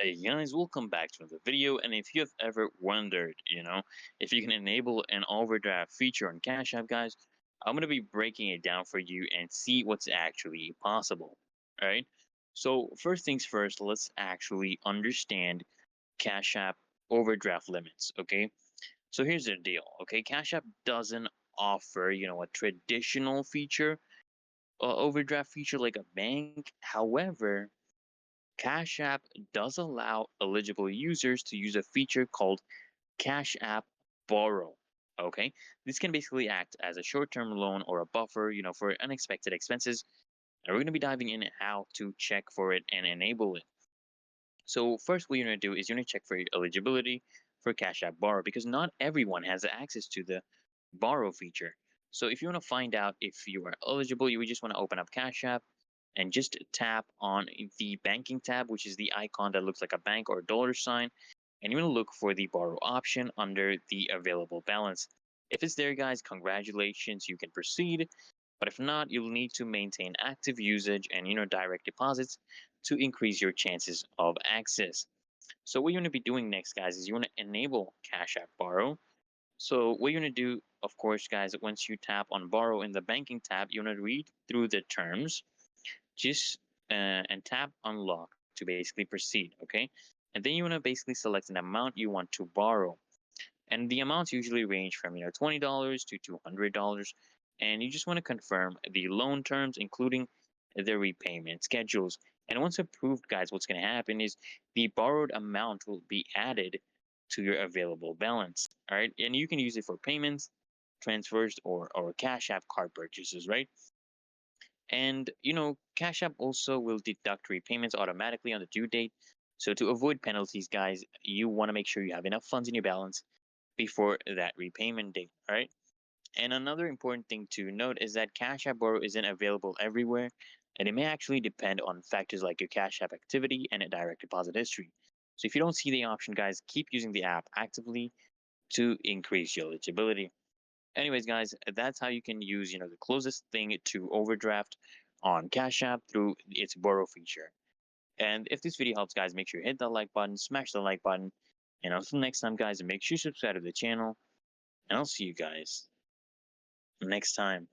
Hey guys, welcome back to another video. And if you have ever wondered, if you can enable an overdraft feature on Cash App, guys, I'm going to be breaking it down for you and see what's actually possible. All right. So, first things first, let's actually understand Cash App overdraft limits. Okay. So, here's the deal. Okay. Cash App doesn't offer, a traditional feature, overdraft feature like a bank. However, Cash App does allow eligible users to use a feature called Cash App Borrow. Okay, this can basically act as a short-term loan or a buffer, for unexpected expenses. And we're going to be diving in how to check for it and enable it. So first, what you're going to do is you're going to check for your eligibility for Cash App Borrow because not everyone has access to the Borrow feature. So if you want to find out if you are eligible, you would just want to open up Cash App and just tap on the banking tab, which is the icon that looks like a bank or a dollar sign. And you're going to look for the borrow option under the available balance. If it's there, guys, congratulations, you can proceed. But if not, you'll need to maintain active usage and direct deposits to increase your chances of access. So what you're going to be doing next, guys, is you want to enable Cash App Borrow. So what you're going to do, of course, guys, once you tap on Borrow in the banking tab, you're going to read through the terms just and tap unlock to basically proceed. Okay, and then you want to basically select an amount you want to borrow, and the amounts usually range from $20 to $200, and you just want to confirm the loan terms including the repayment schedules. And once approved, guys, what's going to happen is the borrowed amount will be added to your available balance. All right, and you can use it for payments, transfers, or cash app card purchases, right? And Cash App also will deduct repayments automatically on the due date. So to avoid penalties, guys, you want to make sure you have enough funds in your balance before that repayment date. All right. And another important thing to note is that Cash App Borrow isn't available everywhere, and it may actually depend on factors like your Cash App activity and a direct deposit history. So if you don't see the option, guys, keep using the app actively to increase your eligibility. Anyways, guys, that's how you can use, the closest thing to overdraft on Cash App through its borrow feature. And if this video helps, guys, make sure you hit that like button, smash the like button. And until next time, guys, make sure you subscribe to the channel. And I'll see you guys next time.